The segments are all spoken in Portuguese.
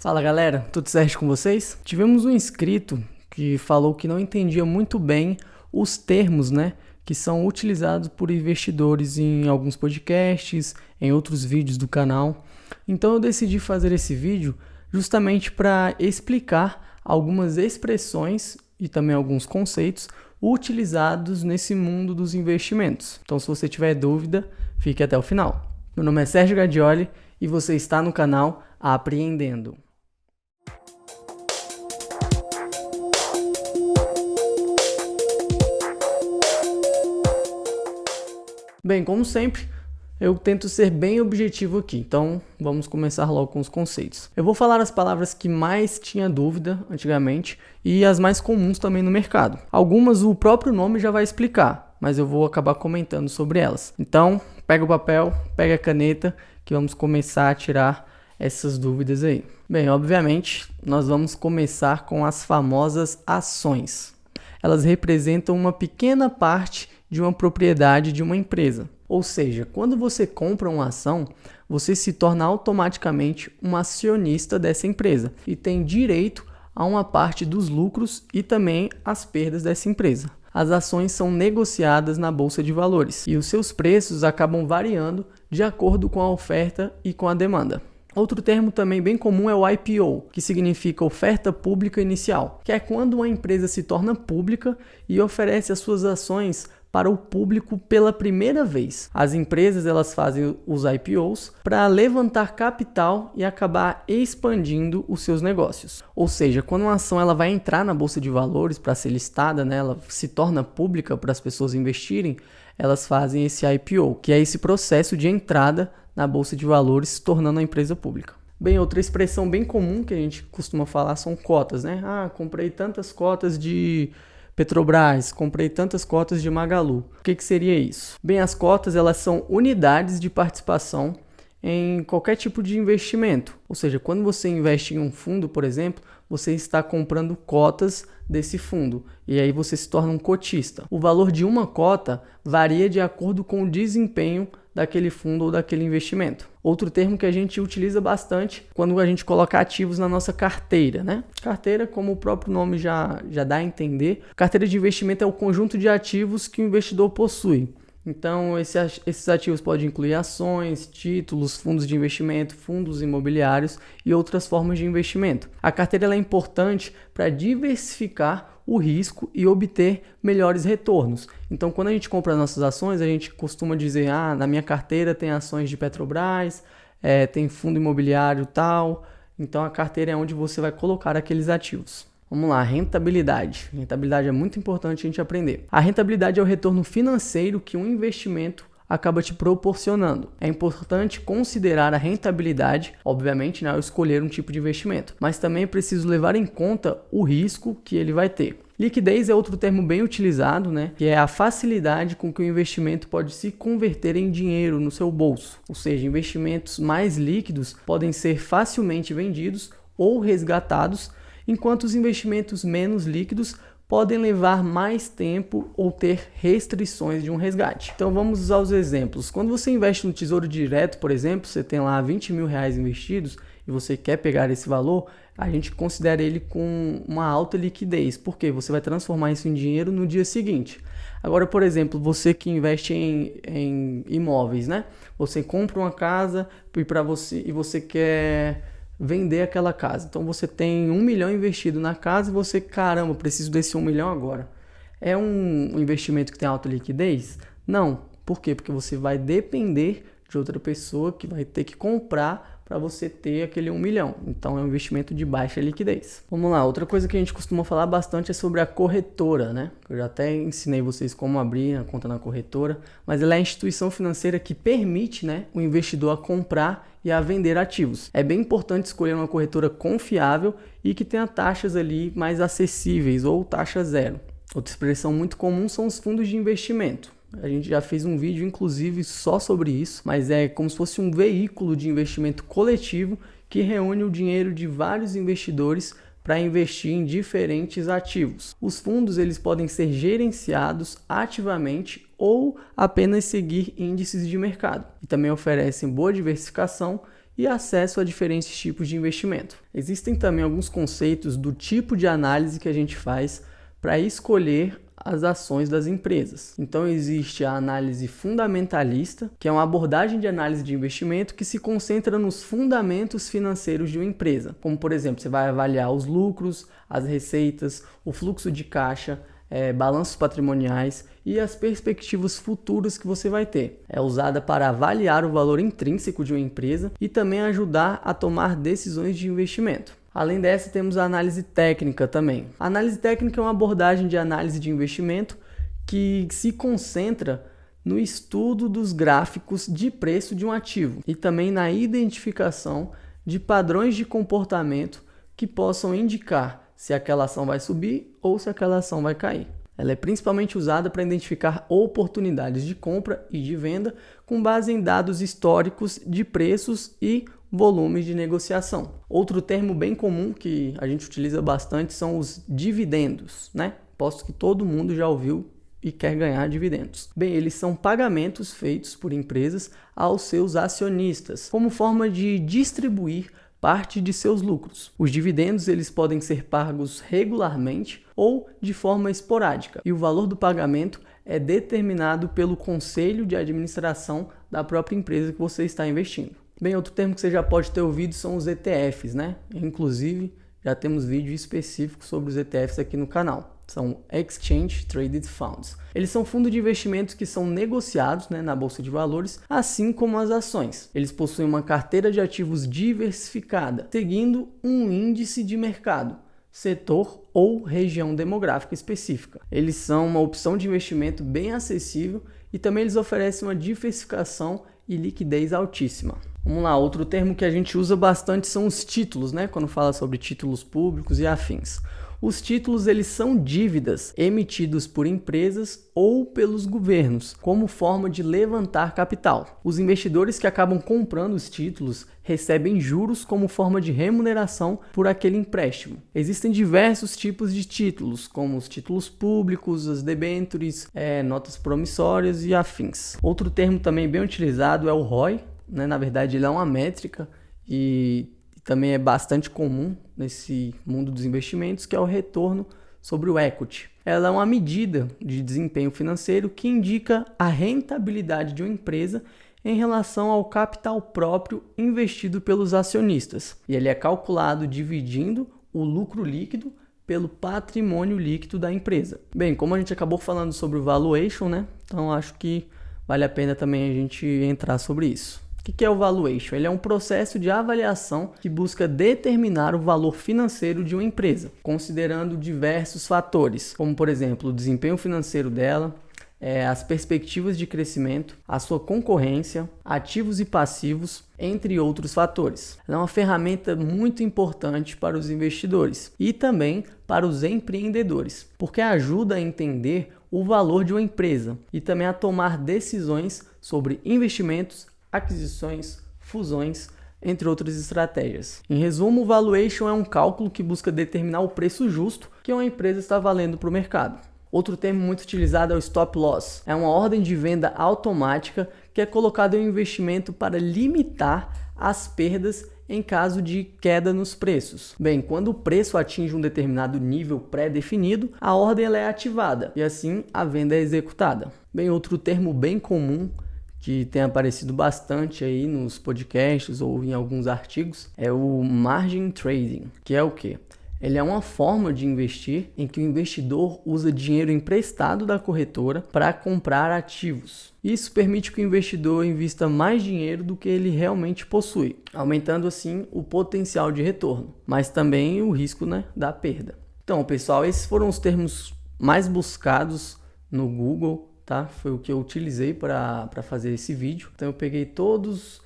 Fala galera, tudo certo com vocês? Tivemos um inscrito que falou que não entendia muito bem os termos, que são utilizados por investidores em alguns podcasts, em outros vídeos do canal. Então eu decidi fazer esse vídeo justamente para explicar algumas expressões e também alguns conceitos utilizados nesse mundo dos investimentos. Então se você tiver dúvida, fique até o final. Meu nome é Sérgio Gadioli e você está no canal Apreendendo. Bem, como sempre, eu tento ser bem objetivo aqui, então vamos começar logo com os conceitos. Eu vou falar as palavras que mais tinha dúvida antigamente e as mais comuns também no mercado. Algumas o próprio nome já vai explicar, mas eu vou acabar comentando sobre elas. Então, pega o papel, pega a caneta, que vamos começar a tirar essas dúvidas aí. Bem, obviamente, nós vamos começar com as famosas ações. Elas representam uma pequena parte de uma propriedade de uma empresa. Ou seja, quando você compra uma ação, você se torna automaticamente um acionista dessa empresa e tem direito a uma parte dos lucros e também as perdas dessa empresa. As ações são negociadas na bolsa de valores e os seus preços acabam variando de acordo com a oferta e com a demanda. Outro termo também bem comum é o IPO, que significa oferta pública inicial, que é quando uma empresa se torna pública e oferece as suas ações para o público pela primeira vez. As empresas elas fazem os IPOs para levantar capital e acabar expandindo os seus negócios. Ou seja, quando uma ação ela vai entrar na bolsa de valores para ser listada, ela se torna pública para as pessoas investirem, elas fazem esse IPO, que é esse processo de entrada na bolsa de valores, se tornando a empresa pública. Bem, outra expressão bem comum que a gente costuma falar são cotas, comprei tantas cotas de Petrobras, comprei tantas cotas de Magalu. O que seria isso? Bem, as cotas elas são unidades de participação em qualquer tipo de investimento. Ou seja, quando você investe em um fundo, por exemplo, você está comprando cotas desse fundo e aí você se torna um cotista. O valor de uma cota varia de acordo com o desempenho daquele fundo ou daquele investimento. Outro termo que a gente utiliza bastante quando a gente coloca ativos na nossa carteira, Carteira, como o próprio nome já dá a entender, carteira de investimento é o conjunto de ativos que o investidor possui. Então, esses ativos podem incluir ações, títulos, fundos de investimento, fundos imobiliários e outras formas de investimento. A carteira ela é importante para diversificar o risco e obter melhores retornos. Então, quando a gente compra nossas ações, a gente costuma dizer, na minha carteira tem ações de Petrobras, tem fundo imobiliário tal. Então, a carteira é onde você vai colocar aqueles ativos. Vamos lá, rentabilidade. Rentabilidade é muito importante a gente aprender. A rentabilidade é o retorno financeiro que um investimento acaba te proporcionando. É importante considerar a rentabilidade, obviamente, ao escolher um tipo de investimento, mas também é preciso levar em conta o risco que ele vai ter. Liquidez é outro termo bem utilizado, que é a facilidade com que o investimento pode se converter em dinheiro no seu bolso. Ou seja, investimentos mais líquidos podem ser facilmente vendidos ou resgatados, enquanto os investimentos menos líquidos podem levar mais tempo ou ter restrições de um resgate. Então vamos usar os exemplos. Quando você investe no Tesouro Direto, por exemplo, você tem lá R$20 mil investidos e você quer pegar esse valor, a gente considera ele com uma alta liquidez, porque você vai transformar isso em dinheiro no dia seguinte. Agora, por exemplo, você que investe em imóveis, Você compra uma casa e você quer vender aquela casa. Então você tem 1 milhão investido na casa e você, caramba, preciso desse 1 milhão agora. É um investimento que tem alta liquidez? Não. Por quê? Porque você vai depender de outra pessoa que vai ter que comprar para você ter aquele 1 milhão. Então é um investimento de baixa liquidez. Vamos lá, outra coisa que a gente costuma falar bastante é sobre a corretora, Eu já até ensinei vocês como abrir a conta na corretora, mas ela é a instituição financeira que permite, o investidor a comprar e a vender ativos. É bem importante escolher uma corretora confiável e que tenha taxas ali mais acessíveis ou taxa zero. Outra expressão muito comum são os fundos de investimento. A gente já fez um vídeo, inclusive, só sobre isso, mas é como se fosse um veículo de investimento coletivo que reúne o dinheiro de vários investidores para investir em diferentes ativos. Os fundos eles podem ser gerenciados ativamente ou apenas seguir índices de mercado. E também oferecem boa diversificação e acesso a diferentes tipos de investimento. Existem também alguns conceitos do tipo de análise que a gente faz para escolher as ações das empresas. Então existe a análise fundamentalista, que é uma abordagem de análise de investimento que se concentra nos fundamentos financeiros de uma empresa, como por exemplo, você vai avaliar os lucros, as receitas, o fluxo de caixa, balanços patrimoniais e as perspectivas futuras que você vai ter. É usada para avaliar o valor intrínseco de uma empresa e também ajudar a tomar decisões de investimento. Além dessa, temos a análise técnica também. A análise técnica é uma abordagem de análise de investimento que se concentra no estudo dos gráficos de preço de um ativo e também na identificação de padrões de comportamento que possam indicar se aquela ação vai subir ou se aquela ação vai cair. Ela é principalmente usada para identificar oportunidades de compra e de venda com base em dados históricos de preços e volumes de negociação. Outro termo bem comum que a gente utiliza bastante são os dividendos, né? Posto que todo mundo já ouviu e quer ganhar dividendos. Bem, eles são pagamentos feitos por empresas aos seus acionistas, como forma de distribuir parte de seus lucros. Os dividendos eles podem ser pagos regularmente ou de forma esporádica, e o valor do pagamento é determinado pelo conselho de administração da própria empresa que você está investindo. Bem, outro termo que você já pode ter ouvido são os ETFs, né? Inclusive, já temos vídeo específico sobre os ETFs aqui no canal. São Exchange Traded Funds. Eles são fundos de investimentos que são negociados, né, na Bolsa de Valores, assim como as ações. Eles possuem uma carteira de ativos diversificada, seguindo um índice de mercado, setor ou região demográfica específica. Eles são uma opção de investimento bem acessível e também eles oferecem uma diversificação e liquidez altíssima. Vamos lá, outro termo que a gente usa bastante são os títulos, né? Quando fala sobre títulos públicos e afins. Os títulos eles são dívidas emitidos por empresas ou pelos governos como forma de levantar capital. Os investidores que acabam comprando os títulos recebem juros como forma de remuneração por aquele empréstimo. Existem diversos tipos de títulos, como os títulos públicos, as debêntures, notas promissórias e afins. Outro termo também bem utilizado é o ROI, né? Na verdade, ele é uma métrica e também é bastante comum nesse mundo dos investimentos, que é o retorno sobre o equity. Ela é uma medida de desempenho financeiro que indica a rentabilidade de uma empresa em relação ao capital próprio investido pelos acionistas. E ele é calculado dividindo o lucro líquido pelo patrimônio líquido da empresa. Bem, como a gente acabou falando sobre o valuation, né? Então acho que vale a pena também a gente entrar sobre isso. O que é o valuation? Ele é um processo de avaliação que busca determinar o valor financeiro de uma empresa, considerando diversos fatores, como por exemplo o desempenho financeiro dela, as perspectivas de crescimento, a sua concorrência, ativos e passivos, entre outros fatores. Ela é uma ferramenta muito importante para os investidores e também para os empreendedores, porque ajuda a entender o valor de uma empresa e também a tomar decisões sobre investimentos, aquisições, fusões, entre outras estratégias. Em resumo, o valuation é um cálculo que busca determinar o preço justo que uma empresa está valendo para o mercado. Outro termo muito utilizado é o stop loss. É uma ordem de venda automática que é colocada em um investimento para limitar as perdas em caso de queda nos preços. Bem, quando o preço atinge um determinado nível pré-definido, a ordem ela é ativada e assim a venda é executada. Bem, outro termo bem comum que tem aparecido bastante aí nos podcasts ou em alguns artigos, é o margin trading, que é o quê? Ele é uma forma de investir em que o investidor usa dinheiro emprestado da corretora para comprar ativos. Isso permite que o investidor invista mais dinheiro do que ele realmente possui, aumentando assim o potencial de retorno, mas também o risco, né, da perda. Então, pessoal, esses foram os termos mais buscados no Google. Tá? Foi o que eu utilizei para fazer esse vídeo. Então eu peguei todas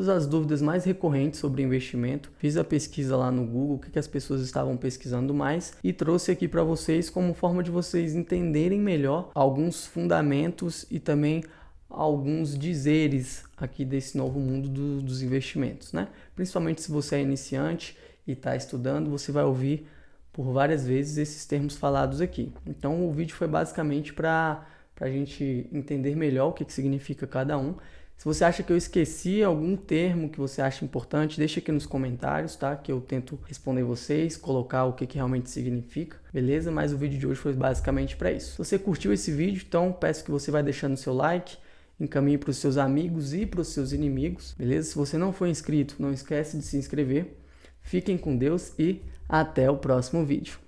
as dúvidas mais recorrentes sobre investimento, fiz a pesquisa lá no Google, o que as pessoas estavam pesquisando mais e trouxe aqui para vocês como forma de vocês entenderem melhor alguns fundamentos e também alguns dizeres aqui desse novo mundo dos investimentos, né? Principalmente se você é iniciante e está estudando, você vai ouvir por várias vezes esses termos falados aqui. Então o vídeo foi basicamente para a gente entender melhor o que significa cada um. Se você acha que eu esqueci algum termo que você acha importante, deixa aqui nos comentários, tá? Que eu tento responder vocês, colocar o que realmente significa, beleza? Mas o vídeo de hoje foi basicamente para isso. Se você curtiu esse vídeo, então peço que você vá deixando seu like, encaminhe para os seus amigos e para os seus inimigos, beleza? Se você não for inscrito, não esquece de se inscrever. Fiquem com Deus e até o próximo vídeo.